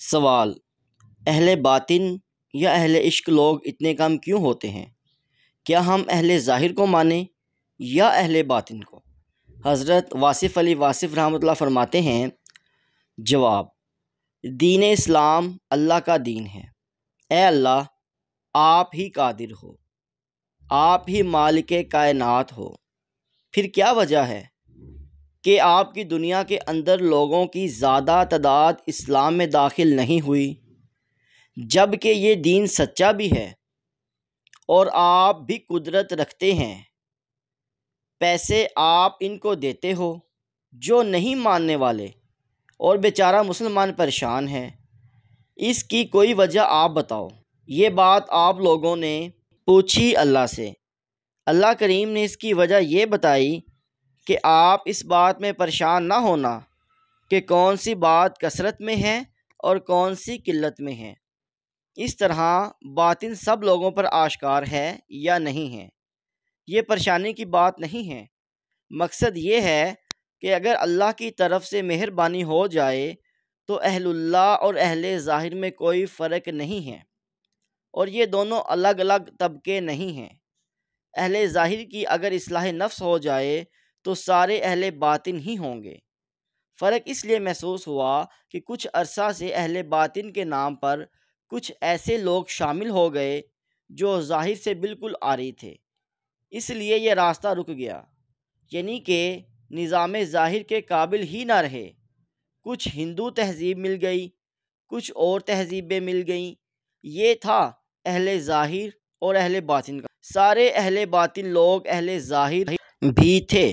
سوال: اہل باطن یا اہل عشق لوگ اتنے کم کیوں ہوتے ہیں؟ کیا ہم اہل ظاہر کو مانیں یا اہل باطن کو؟ حضرت واصف علی واصف رحمۃ اللہ فرماتے ہیں، جواب: دین اسلام اللہ کا دین ہے۔ اے اللہ، آپ ہی قادر ہو، آپ ہی مالک کائنات ہو، پھر کیا وجہ ہے کہ آپ کی دنیا کے اندر لوگوں کی زیادہ تعداد اسلام میں داخل نہیں ہوئی، جب کہ یہ دین سچا بھی ہے اور آپ بھی قدرت رکھتے ہیں، پیسے آپ ان کو دیتے ہو جو نہیں ماننے والے، اور بیچارہ مسلمان پریشان ہے، اس کی کوئی وجہ آپ بتاؤ۔ یہ بات آپ لوگوں نے پوچھی اللہ سے۔ اللہ کریم نے اس کی وجہ یہ بتائی کہ آپ اس بات میں پریشان نہ ہونا کہ کون سی بات کثرت میں ہے اور کون سی قلت میں ہے۔ اس طرح باطن سب لوگوں پر آشکار ہے یا نہیں ہے، یہ پریشانی کی بات نہیں ہے۔ مقصد یہ ہے کہ اگر اللہ کی طرف سے مہربانی ہو جائے تو اہل اللہ اور اہل ظاہر میں کوئی فرق نہیں ہے، اور یہ دونوں الگ الگ طبقے نہیں ہیں۔ اہل ظاہر کی اگر اصلاح نفس ہو جائے تو سارے اہل باطن ہی ہوں گے۔ فرق اس لیے محسوس ہوا کہ کچھ عرصہ سے اہل باطن کے نام پر کچھ ایسے لوگ شامل ہو گئے جو ظاہر سے بالکل عاری تھے، اس لیے یہ راستہ رک گیا، یعنی کہ نظام ظاہر کے قابل ہی نہ رہے۔ کچھ ہندو تہذیب مل گئی، کچھ اور تہذیبیں مل گئیں۔ یہ تھا اہل ظاہر اور اہل باطن کا۔ سارے اہل باطن لوگ اہل ظاہر بھی تھے۔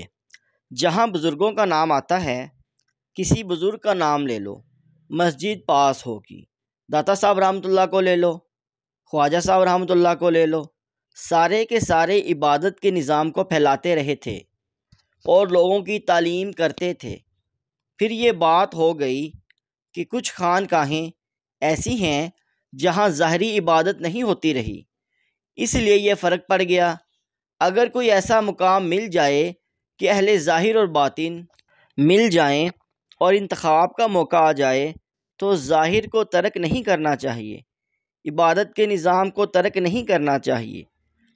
جہاں بزرگوں کا نام آتا ہے، کسی بزرگ کا نام لے لو، مسجد پاس ہوگی، داتا صاحب رحمۃ اللہ کو لے لو، خواجہ صاحب رحمۃ اللہ کو لے لو، سارے کے سارے عبادت کے نظام کو پھیلاتے رہے تھے اور لوگوں کی تعلیم کرتے تھے۔ پھر یہ بات ہو گئی کہ کچھ خانقاہیں ایسی ہیں جہاں ظاہری عبادت نہیں ہوتی رہی، اس لیے یہ فرق پڑ گیا۔ اگر کوئی ایسا مقام مل جائے کہ اہل ظاہر اور باطن مل جائیں اور انتخاب کا موقع آ جائے تو ظاہر کو ترک نہیں کرنا چاہیے، عبادت کے نظام کو ترک نہیں کرنا چاہیے۔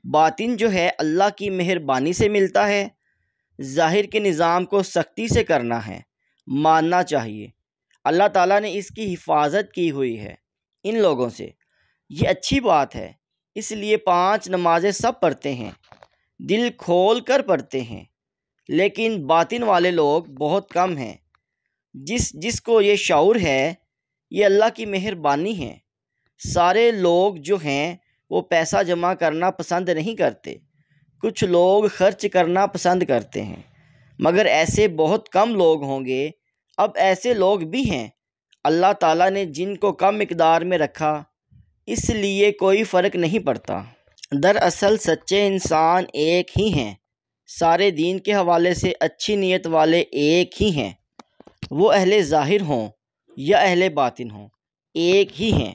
باطن جو ہے اللہ کی مہربانی سے ملتا ہے، ظاہر کے نظام کو سختی سے کرنا ہے، ماننا چاہیے۔ اللہ تعالیٰ نے اس کی حفاظت کی ہوئی ہے ان لوگوں سے، یہ اچھی بات ہے۔ اس لیے 5 نمازیں سب پڑھتے ہیں، دل کھول کر پڑھتے ہیں، لیکن باطن والے لوگ بہت کم ہیں۔ جس کو یہ شعور ہے، یہ اللہ کی مہربانی ہے۔ سارے لوگ جو ہیں وہ پیسہ جمع کرنا پسند نہیں کرتے، کچھ لوگ خرچ کرنا پسند کرتے ہیں، مگر ایسے بہت کم لوگ ہوں گے۔ اب ایسے لوگ بھی ہیں، اللہ تعالیٰ نے جن کو کم مقدار میں رکھا، اس لیے کوئی فرق نہیں پڑتا۔ دراصل سچے انسان ایک ہی ہیں، سارے دین کے حوالے سے اچھی نیت والے ایک ہی ہیں، وہ اہل ظاہر ہوں یا اہل باطن ہوں، ایک ہی ہیں۔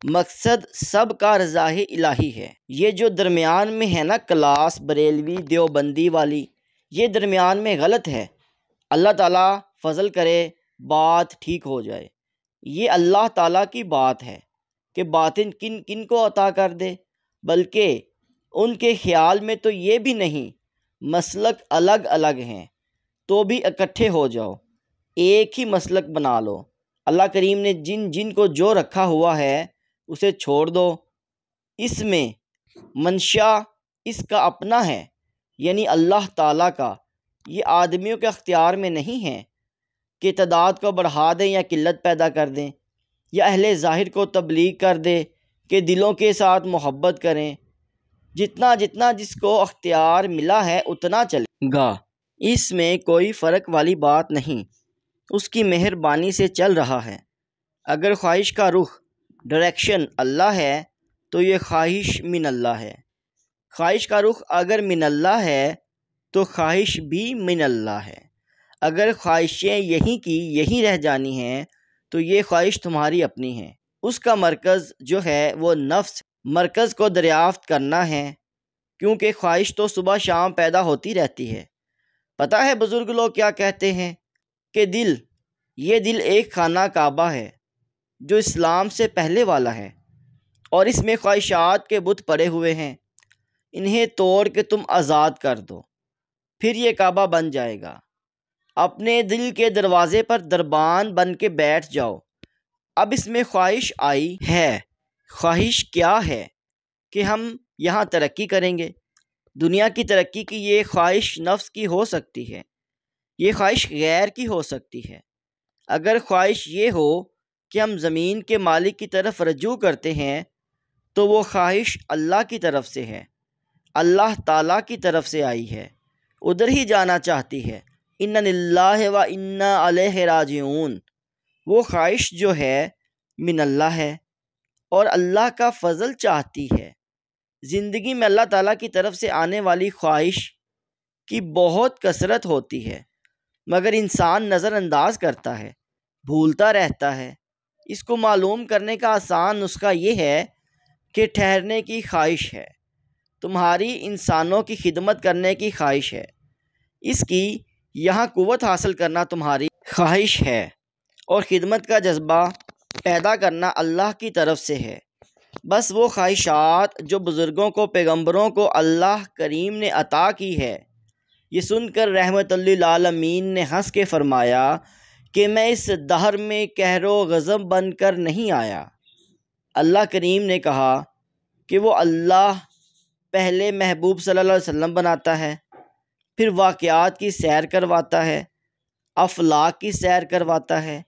مقصد سب کا رضا الہی ہے۔ یہ جو درمیان میں ہے نا کلاس بریلوی دیوبندی والی، یہ درمیان میں غلط ہے۔ اللہ تعالیٰ فضل کرے بات ٹھیک ہو جائے۔ یہ اللہ تعالیٰ کی بات ہے کہ باطن کن کن کو عطا کر دے، بلکہ ان کے خیال میں تو یہ بھی نہیں، مسلک الگ الگ ہیں تو بھی اکٹھے ہو جاؤ، ایک ہی مسلک بنا لو۔ اللہ کریم نے جن جن کو جو رکھا ہوا ہے اسے چھوڑ دو۔ اس میں منشا اس کا اپنا ہے، یعنی اللہ تعالیٰ کا، یہ آدمیوں کے اختیار میں نہیں ہے کہ تعداد کو بڑھا دیں یا قلت پیدا کر دیں، یا اہل ظاہر کو تبلیغ کر دے کہ دلوں کے ساتھ محبت کریں۔ جتنا جتنا جس کو اختیار ملا ہے اتنا چلے گا، اس میں کوئی فرق والی بات نہیں، اس کی مہربانی سے چل رہا ہے۔ اگر خواہش کا رخ ڈائریکشن اللہ ہے تو یہ خواہش من اللہ ہے، خواہش کا رخ اگر من اللہ ہے تو خواہش بھی من اللہ ہے۔ اگر خواہشیں یہیں کی یہیں رہ جانی ہیں تو یہ خواہش تمہاری اپنی ہے۔ اس کا مرکز جو ہے وہ نفس، مرکز کو دریافت کرنا ہے، کیونکہ خواہش تو صبح شام پیدا ہوتی رہتی ہے۔ پتہ ہے بزرگ لوگ کیا کہتے ہیں کہ یہ دل ایک خانہ کعبہ ہے، جو اسلام سے پہلے والا ہے، اور اس میں خواہشات کے بت پڑے ہوئے ہیں، انہیں توڑ کے تم آزاد کر دو، پھر یہ کعبہ بن جائے گا۔ اپنے دل کے دروازے پر دربان بن کے بیٹھ جاؤ۔ اب اس میں خواہش آئی ہے۔ خواہش کیا ہے؟ کہ ہم یہاں ترقی کریں گے۔ دنیا کی ترقی کی یہ خواہش نفس کی ہو سکتی ہے، یہ خواہش غیر کی ہو سکتی ہے۔ اگر خواہش یہ ہو کہ ہم زمین کے مالک کی طرف رجوع کرتے ہیں تو وہ خواہش اللہ کی طرف سے ہے، اللہ تعالیٰ کی طرف سے آئی ہے، ادھر ہی جانا چاہتی ہے۔ اِنَّ لِلَّهِ وَإِنَّا عَلَيْهِ راجعون، وہ خواہش جو ہے من اللہ ہے اور اللہ کا فضل چاہتی ہے۔ زندگی میں اللہ تعالیٰ کی طرف سے آنے والی خواہش کی بہت کثرت ہوتی ہے، مگر انسان نظر انداز کرتا ہے، بھولتا رہتا ہے۔ اس کو معلوم کرنے کا آسان نسخہ یہ ہے کہ ٹھہرنے کی خواہش ہے، تمہاری انسانوں کی خدمت کرنے کی خواہش ہے، اس کی یہاں قوت حاصل کرنا تمہاری خواہش ہے، اور خدمت کا جذبہ پیدا کرنا اللہ کی طرف سے ہے۔ بس وہ خواہشات جو بزرگوں کو، پیغمبروں کو اللہ کریم نے عطا کی ہے۔ یہ سن کر رحمت للعالمین نے ہنس کے فرمایا کہ میں اس دہر میں قہر و غضب بن کر نہیں آیا۔ اللہ کریم نے کہا کہ وہ اللہ پہلے محبوب صلی اللہ علیہ وسلم بناتا ہے، پھر واقعات کی سیر کرواتا ہے، افلاک کی سیر کرواتا ہے،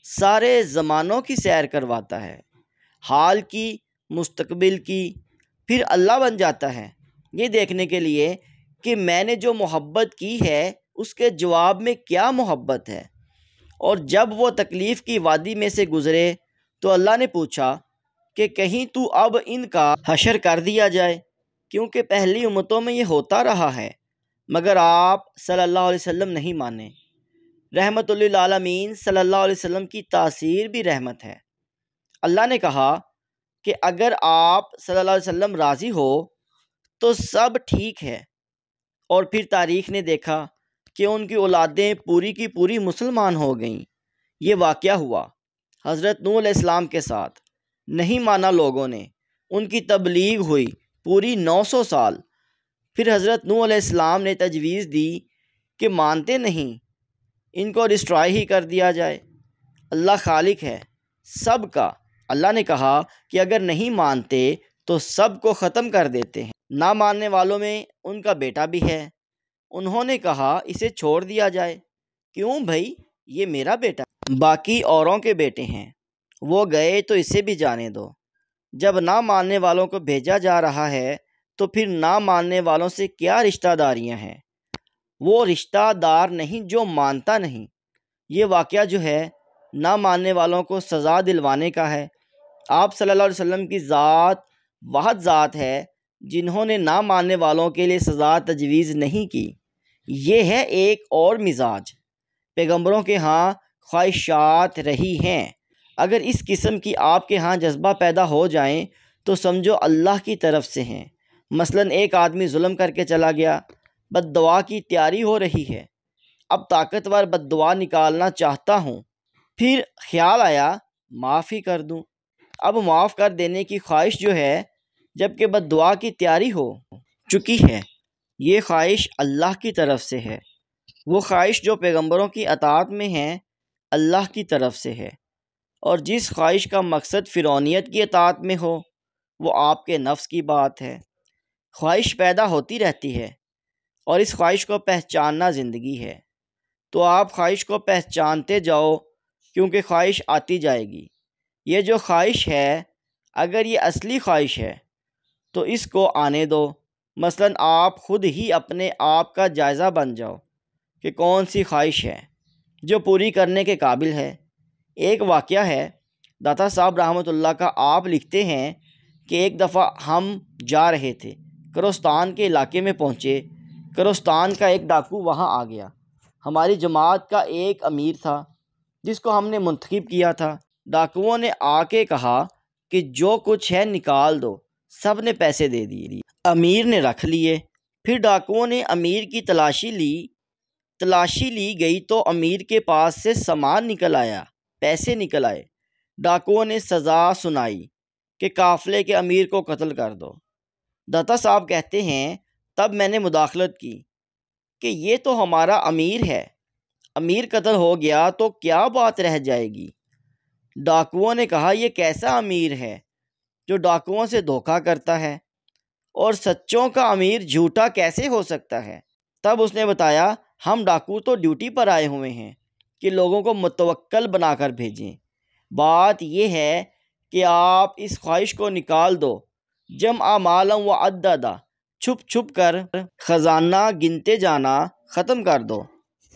سارے زمانوں کی سیر کرواتا ہے، حال کی، مستقبل کی، پھر اللہ بن جاتا ہے، یہ دیکھنے کے لیے کہ میں نے جو محبت کی ہے اس کے جواب میں کیا محبت ہے۔ اور جب وہ تکلیف کی وادی میں سے گزرے تو اللہ نے پوچھا کہ کہیں تو اب ان کا حشر کر دیا جائے، کیونکہ پہلی امتوں میں یہ ہوتا رہا ہے، مگر آپ صلی اللہ علیہ وسلم نہیں مانے۔ رحمت للعالمین صلی اللہ علیہ وسلم کی تاثیر بھی رحمت ہے۔ اللہ نے کہا کہ اگر آپ صلی اللہ علیہ وسلم راضی ہو تو سب ٹھیک ہے، اور پھر تاریخ نے دیکھا کہ ان کی اولادیں پوری کی پوری مسلمان ہو گئیں۔ یہ واقعہ ہوا حضرت نوح علیہ السلام کے ساتھ، نہیں مانا لوگوں نے، ان کی تبلیغ ہوئی پوری 900 سال، پھر حضرت نوح علیہ السلام نے تجویز دی کہ مانتے نہیں، ان کو ڈسٹرائے ہی کر دیا جائے۔ اللہ خالق ہے سب کا۔ اللہ نے کہا کہ اگر نہیں مانتے تو سب کو ختم کر دیتے ہیں۔ نہ ماننے والوں میں ان کا بیٹا بھی ہے۔ انہوں نے کہا اسے چھوڑ دیا جائے۔ کیوں بھائی، یہ میرا بیٹا، باقی اوروں کے بیٹے ہیں، وہ گئے تو اسے بھی جانے دو۔ جب نہ ماننے والوں کو بھیجا جا رہا ہے تو پھر نہ ماننے والوں سے کیا رشتہ داریاں ہیں؟ وہ رشتہ دار نہیں جو مانتا نہیں۔ یہ واقعہ جو ہے نہ ماننے والوں کو سزا دلوانے کا ہے۔ آپ صلی اللہ علیہ وسلم کی ذات واحد ذات ہے جنہوں نے نہ ماننے والوں کے لیے سزا تجویز نہیں کی۔ یہ ہے ایک اور مزاج پیغمبروں کے ہاں خواہشات رہی ہیں۔ اگر اس قسم کی آپ کے ہاں جذبہ پیدا ہو جائیں تو سمجھو اللہ کی طرف سے ہیں۔ مثلاً ایک آدمی ظلم کر کے چلا گیا، بد دعا کی تیاری ہو رہی ہے، اب طاقتور بد دعا نکالنا چاہتا ہوں، پھر خیال آیا معاف ہی کر دوں۔ اب معاف کر دینے کی خواہش جو ہے جبکہ بد دعا کی تیاری ہو چکی ہے، یہ خواہش اللہ کی طرف سے ہے۔ وہ خواہش جو پیغمبروں کی اطاعت میں ہے اللہ کی طرف سے ہے، اور جس خواہش کا مقصد فرعونیت کی اطاعت میں ہو وہ آپ کے نفس کی بات ہے۔ خواہش پیدا ہوتی رہتی ہے اور اس خواہش کو پہچاننا زندگی ہے۔ تو آپ خواہش کو پہچانتے جاؤ کیونکہ خواہش آتی جائے گی۔ یہ جو خواہش ہے اگر یہ اصلی خواہش ہے تو اس کو آنے دو۔ مثلاً آپ خود ہی اپنے آپ کا جائزہ بن جاؤ کہ کون سی خواہش ہے جو پوری کرنے کے قابل ہے۔ ایک واقعہ ہے داتا صاحب رحمۃ اللہ کا، آپ لکھتے ہیں کہ ایک دفعہ ہم جا رہے تھے، کروستان کے علاقے میں پہنچے۔ کروستان کا ایک ڈاکو وہاں آ گیا۔ ہماری جماعت کا ایک امیر تھا جس کو ہم نے منتخب کیا تھا۔ ڈاکوؤں نے آ کے کہا کہ جو کچھ ہے نکال دو۔ سب نے پیسے دے دیے، امیر نے رکھ لیے۔ پھر ڈاکوؤں نے امیر کی تلاشی لی گئی تو امیر کے پاس سے سامان نکل آیا، پیسے نکل آئے۔ ڈاکوؤں نے سزا سنائی کہ قافلے کے امیر کو قتل کر دو۔ دتا صاحب کہتے ہیں تب میں نے مداخلت کی کہ یہ تو ہمارا امیر ہے، امیر قتل ہو گیا تو کیا بات رہ جائے گی۔ ڈاکوؤں نے کہا یہ کیسا امیر ہے جو ڈاکوؤں سے دھوکہ کرتا ہے، اور سچوں کا امیر جھوٹا کیسے ہو سکتا ہے؟ تب اس نے بتایا ہم ڈاکو تو ڈیوٹی پر آئے ہوئے ہیں کہ لوگوں کو متوکل بنا کر بھیجیں۔ بات یہ ہے کہ آپ اس خواہش کو نکال دو، جمع مالا و عددا، چھپ چھپ کر خزانہ گنتے جانا ختم کر دو،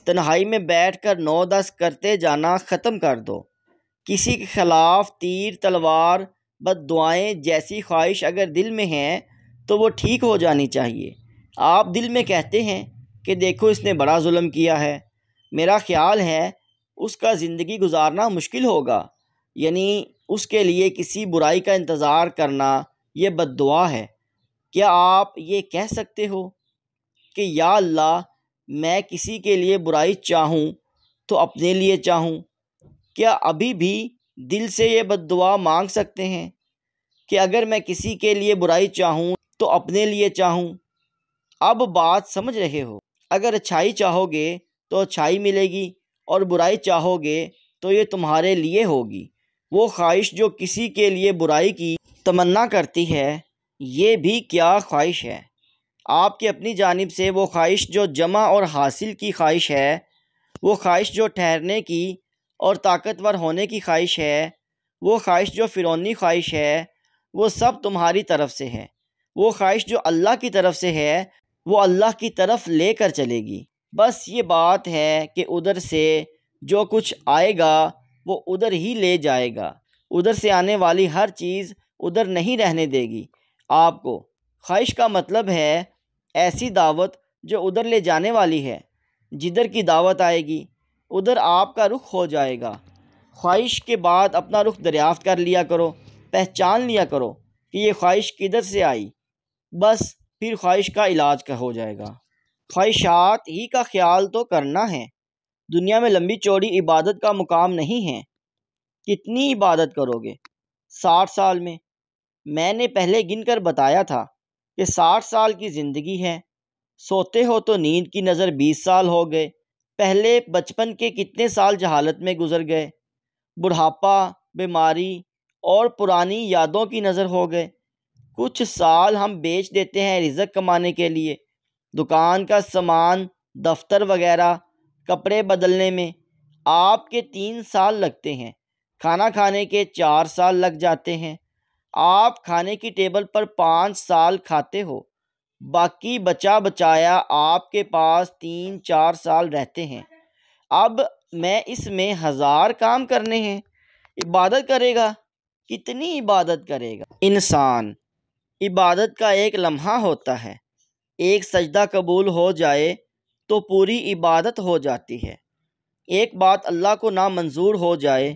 تنہائی میں بیٹھ کر 9-10 کرتے جانا ختم کر دو۔ کسی کے خلاف تیر تلوار بد دعائیں جیسی خواہش اگر دل میں ہے تو وہ ٹھیک ہو جانی چاہیے۔ آپ دل میں کہتے ہیں کہ دیکھو اس نے بڑا ظلم کیا ہے، میرا خیال ہے اس کا زندگی گزارنا مشکل ہوگا، یعنی اس کے لیے کسی برائی کا انتظار کرنا یہ بد دعا ہے۔ کیا آپ یہ کہہ سکتے ہو کہ یا اللہ میں کسی کے لیے برائی چاہوں تو اپنے لیے چاہوں؟ کیا ابھی بھی دل سے یہ بد دعا مانگ سکتے ہیں کہ اگر میں کسی کے لیے برائی چاہوں تو اپنے لیے چاہوں؟ اب بات سمجھ رہے ہو؟ اگر اچھائی چاہو گے تو اچھائی ملے گی، اور برائی چاہو گے تو یہ تمہارے لیے ہوگی۔ وہ خواہش جو کسی کے لیے برائی کی تمنا کرتی ہے، یہ بھی کیا خواہش ہے؟ آپ کی اپنی جانب سے وہ خواہش جو جمع اور حاصل کی خواہش ہے، وہ خواہش جو ٹھہرنے کی اور طاقتور ہونے کی خواہش ہے، وہ خواہش جو فرعونی خواہش ہے، وہ سب تمہاری طرف سے ہے۔ وہ خواہش جو اللہ کی طرف سے ہے وہ اللہ کی طرف لے کر چلے گی۔ بس یہ بات ہے کہ ادھر سے جو کچھ آئے گا وہ ادھر ہی لے جائے گا، ادھر سے آنے والی ہر چیز ادھر نہیں رہنے دے گی آپ کو۔ خواہش کا مطلب ہے ایسی دعوت جو ادھر لے جانے والی ہے، جدھر کی دعوت آئے گی ادھر آپ کا رخ ہو جائے گا۔ خواہش کے بعد اپنا رخ دریافت کر لیا کرو، پہچان لیا کرو کہ یہ خواہش کدھر سے آئی، بس پھر خواہش کا علاج کا ہو جائے گا۔ خواہشات ہی کا خیال تو کرنا ہے، دنیا میں لمبی چوڑی عبادت کا مقام نہیں ہے۔ کتنی عبادت کرو گے 60 سال میں؟ میں نے پہلے گن کر بتایا تھا کہ 60 سال کی زندگی ہے، سوتے ہو تو نیند کی نظر 20 سال ہو گئے، پہلے بچپن کے کتنے سال جہالت میں گزر گئے، بڑھاپا، بیماری اور پرانی یادوں کی نظر ہو گئے، کچھ سال ہم بیچ دیتے ہیں رزق کمانے کے لیے، دکان کا سامان، دفتر وغیرہ، کپڑے بدلنے میں آپ کے 3 سال لگتے ہیں، کھانا کھانے کے 4 سال لگ جاتے ہیں، آپ کھانے کی ٹیبل پر 5 سال کھاتے ہو، باقی بچا بچایا آپ کے پاس 3-4 سال رہتے ہیں۔ اب میں اس میں 1000 کام کرنے ہیں، عبادت کرے گا، کتنی عبادت کرے گا انسان؟ عبادت کا ایک لمحہ ہوتا ہے، ایک سجدہ قبول ہو جائے تو پوری عبادت ہو جاتی ہے، ایک بات اللہ کو نامنظور ہو جائے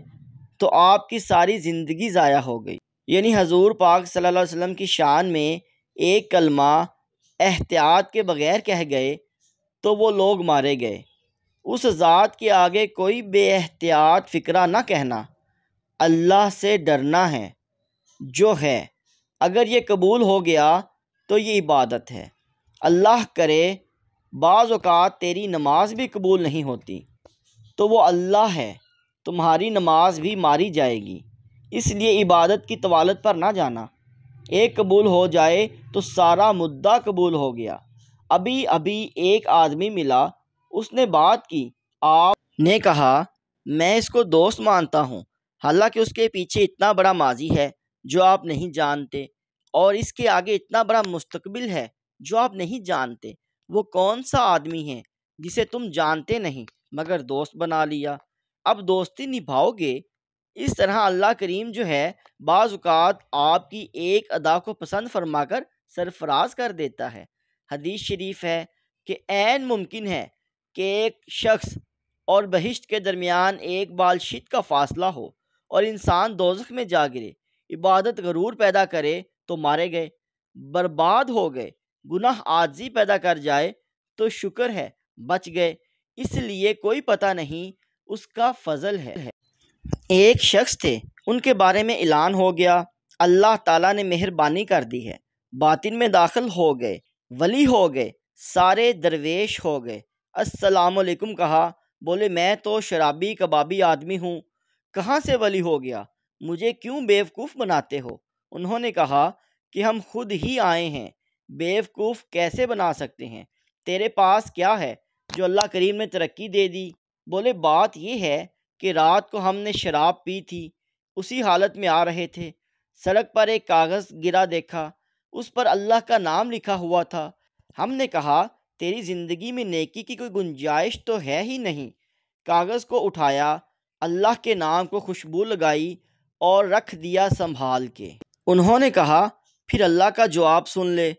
تو آپ کی ساری زندگی ضائع ہو گئی۔ یعنی حضور پاک صلی اللہ علیہ وسلم کی شان میں ایک کلمہ احتیاط کے بغیر کہہ گئے تو وہ لوگ مارے گئے۔ اس ذات کے آگے کوئی بے احتیاط فقرہ نہ کہنا، اللہ سے ڈرنا ہے جو ہے، اگر یہ قبول ہو گیا تو یہ عبادت ہے۔ اللہ کرے بعض اوقات تیری نماز بھی قبول نہیں ہوتی تو وہ اللہ ہے، تمہاری نماز بھی ماری جائے گی، اس لیے عبادت کی طوالت پر نہ جانا۔ ایک قبول ہو جائے تو سارا مدعا قبول ہو گیا۔ ابھی ایک آدمی ملا، اس نے بات کی، آپ نے کہا میں اس کو دوست مانتا ہوں، حالانکہ اس کے پیچھے اتنا بڑا ماضی ہے جو آپ نہیں جانتے، اور اس کے آگے اتنا بڑا مستقبل ہے جو آپ نہیں جانتے۔ وہ کون سا آدمی ہے جسے تم جانتے نہیں مگر دوست بنا لیا؟ اب دوستی نبھاؤ گے؟ اس طرح اللہ کریم جو ہے بعض اوقات آپ کی ایک ادا کو پسند فرما کر سرفراز کر دیتا ہے۔ حدیث شریف ہے کہ عین ممکن ہے کہ ایک شخص اور بہشت کے درمیان ایک بالشت کا فاصلہ ہو اور انسان دوزخ میں جا گرے، عبادت غرور پیدا کرے تو مارے گئے، برباد ہو گئے، گناہ عاجزی پیدا کر جائے تو شکر ہے بچ گئے، اس لیے کوئی پتہ نہیں اس کا فضل ہے۔ ایک شخص تھے، ان کے بارے میں اعلان ہو گیا، اللہ تعالیٰ نے مہربانی کر دی ہے، باطن میں داخل ہو گئے، ولی ہو گئے، سارے درویش ہو گئے۔ السلام علیکم کہا، بولے میں تو شرابی کبابی آدمی ہوں، کہاں سے ولی ہو گیا؟ مجھے کیوں بیوقوف بناتے ہو؟ انہوں نے کہا کہ ہم خود ہی آئے ہیں، بیوقوف کیسے بنا سکتے ہیں؟ تیرے پاس کیا ہے جو اللہ کریم نے ترقی دے دی؟ بولے بات یہ ہے کہ رات کو ہم نے شراب پی تھی، اسی حالت میں آ رہے تھے، سڑک پر ایک کاغذ گرا دیکھا، اس پر اللہ کا نام لکھا ہوا تھا۔ ہم نے کہا تیری زندگی میں نیکی کی کوئی گنجائش تو ہے ہی نہیں۔ کاغذ کو اٹھایا، اللہ کے نام کو خوشبو لگائی اور رکھ دیا سنبھال کے۔ انہوں نے کہا پھر اللہ کا جواب سن لے،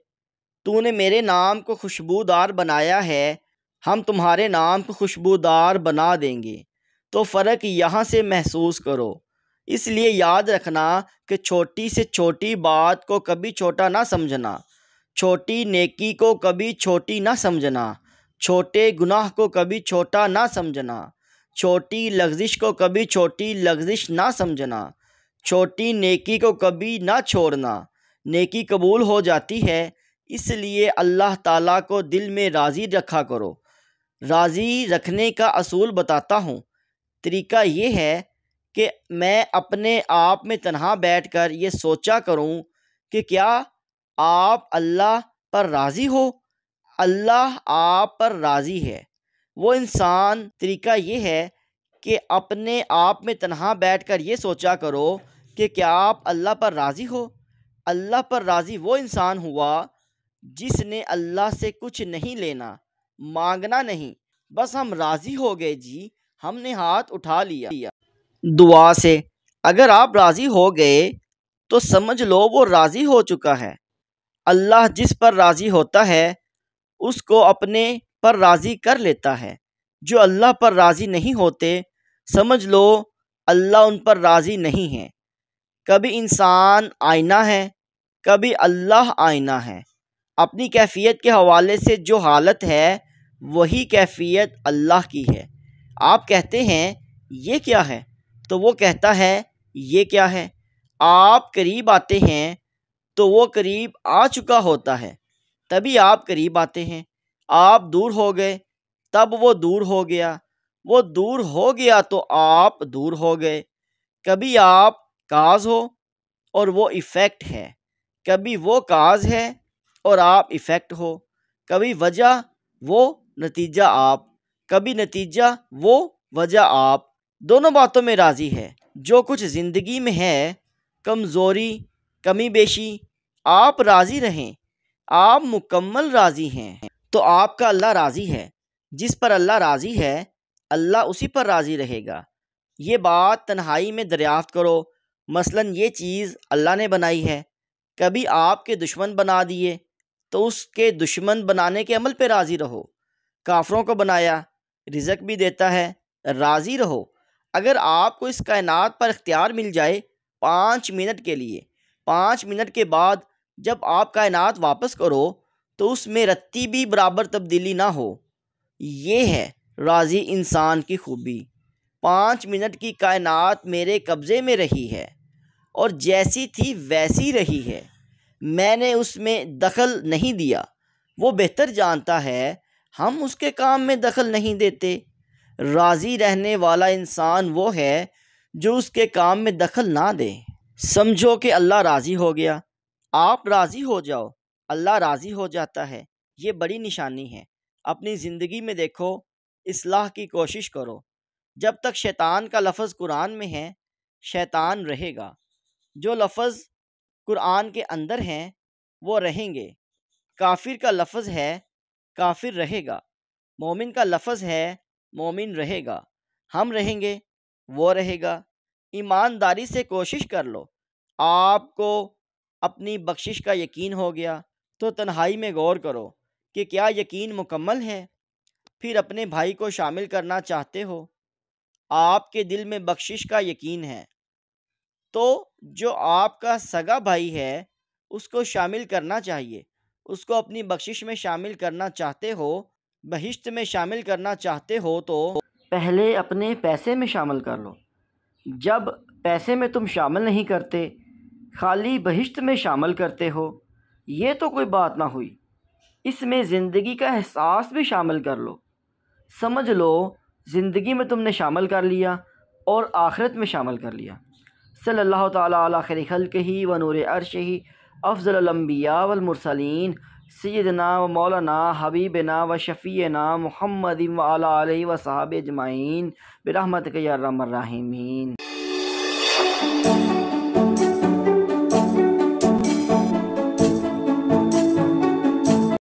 تو نے میرے نام کو خوشبودار بنایا ہے، ہم تمہارے نام کو خوشبودار بنا دیں گے۔ تو فرق یہاں سے محسوس کرو۔ اس لیے یاد رکھنا کہ چھوٹی سے چھوٹی بات کو کبھی چھوٹا نہ سمجھنا، چھوٹی نیکی کو کبھی چھوٹی نہ سمجھنا، چھوٹے گناہ کو کبھی چھوٹا نہ سمجھنا، چھوٹی لغزش کو کبھی چھوٹی لغزش نہ سمجھنا، چھوٹی نیکی کو کبھی نہ چھوڑنا۔ نیکی قبول ہو جاتی ہے، اس لیے اللہ تعالیٰ کو دل میں راضی رکھا کرو۔ راضی رکھنے کا اصول بتاتا ہوں۔ طریقہ یہ ہے کہ میں اپنے آپ میں تنہا بیٹھ کر یہ سوچا کروں کہ کیا آپ اللہ پر راضی ہو؟ اللہ آپ پر راضی ہے۔ وہ انسان طریقہ یہ ہے کہ اپنے آپ میں تنہا بیٹھ کر یہ سوچا کرو کہ کیا آپ اللہ پر راضی ہو؟ اللہ پر راضی وہ انسان ہوا جس نے اللہ سے کچھ نہیں لینا، مانگنا نہیں، بس ہم راضی ہو گئے جی، ہم نے ہاتھ اٹھا لیا دعا سے۔ اگر آپ راضی ہو گئے تو سمجھ لو وہ راضی ہو چکا ہے۔ اللہ جس پر راضی ہوتا ہے اس کو اپنے پر راضی کر لیتا ہے۔ جو اللہ پر راضی نہیں ہوتے سمجھ لو اللہ ان پر راضی نہیں ہے۔ کبھی انسان آئینہ ہے، کبھی اللہ آئینہ ہے۔ اپنی کیفیت کے حوالے سے جو حالت ہے وہی کیفیت اللہ کی ہے۔ آپ کہتے ہیں یہ کیا ہے تو وہ کہتا ہے یہ کیا ہے۔ آپ قریب آتے ہیں تو وہ قریب آ چکا ہوتا ہے، تبھی آپ قریب آتے ہیں۔ آپ دور ہو گئے تب وہ دور ہو گیا، وہ دور ہو گیا تو آپ دور ہو گئے۔ کبھی آپ کاز ہو اور وہ ایفیکٹ ہے، کبھی وہ کاز ہے اور آپ ایفیکٹ ہو، کبھی وجہ وہ نتیجہ آپ، کبھی نتیجہ وہ وجہ آپ۔ دونوں باتوں میں راضی ہے۔ جو کچھ زندگی میں ہے، کمزوری، کمی بیشی، آپ راضی رہیں، آپ مکمل راضی ہیں تو آپ کا اللہ راضی ہے۔ جس پر اللہ راضی ہے اللہ اسی پر راضی رہے گا۔ یہ بات تنہائی میں دریافت کرو۔ مثلاً یہ چیز اللہ نے بنائی ہے، کبھی آپ کے دشمن بنا دیے تو اس کے دشمن بنانے کے عمل پہ راضی رہو۔ کافروں کو بنایا، رزق بھی دیتا ہے، راضی رہو۔ اگر آپ کو اس کائنات پر اختیار مل جائے 5 منٹ کے لیے، 5 منٹ کے بعد جب آپ کائنات واپس کرو تو اس میں رتی بھی برابر تبدیلی نہ ہو، یہ ہے راضی انسان کی خوبی۔ 5 منٹ کی کائنات میرے قبضے میں رہی ہے اور جیسی تھی ویسی رہی ہے، میں نے اس میں دخل نہیں دیا۔ وہ بہتر جانتا ہے، ہم اس کے کام میں دخل نہیں دیتے۔ راضی رہنے والا انسان وہ ہے جو اس کے کام میں دخل نہ دے۔ سمجھو کہ اللہ راضی ہو گیا، آپ راضی ہو جاؤ، اللہ راضی ہو جاتا ہے۔ یہ بڑی نشانی ہے۔ اپنی زندگی میں دیکھو، اصلاح کی کوشش کرو۔ جب تک شیطان کا لفظ قرآن میں ہے شیطان رہے گا، جو لفظ قرآن کے اندر ہیں وہ رہیں گے۔ کافر کا لفظ ہے کافر رہے گا، مومن کا لفظ ہے مومن رہے گا، ہم رہیں گے وہ رہے گا۔ ایمانداری سے کوشش کر لو۔ آپ کو اپنی بخشش کا یقین ہو گیا تو تنہائی میں غور کرو کہ کیا یقین مکمل ہے؟ پھر اپنے بھائی کو شامل کرنا چاہتے ہو، آپ کے دل میں بخشش کا یقین ہے تو جو آپ کا سگا بھائی ہے اس کو شامل کرنا چاہیے۔ اس کو اپنی بخشش میں شامل کرنا چاہتے ہو، بہشت میں شامل کرنا چاہتے ہو تو پہلے اپنے پیسے میں شامل کر لو۔ جب پیسے میں تم شامل نہیں کرتے، خالی بہشت میں شامل کرتے ہو، یہ تو کوئی بات نہ ہوئی۔ اس میں زندگی کا احساس بھی شامل کر لو۔ سمجھ لو زندگی میں تم نے شامل کر لیا اور آخرت میں شامل کر لیا۔ صلی اللہ تعالیٰ علی خیر خلقہ و نور عرشہ افضل الانبیاء والمرسلین سیدنا و مولانا حبیبنا و شفیعنا محمد و علی آلہ و صحابہ اجمعین برحمتک یا ارحم الراحمین۔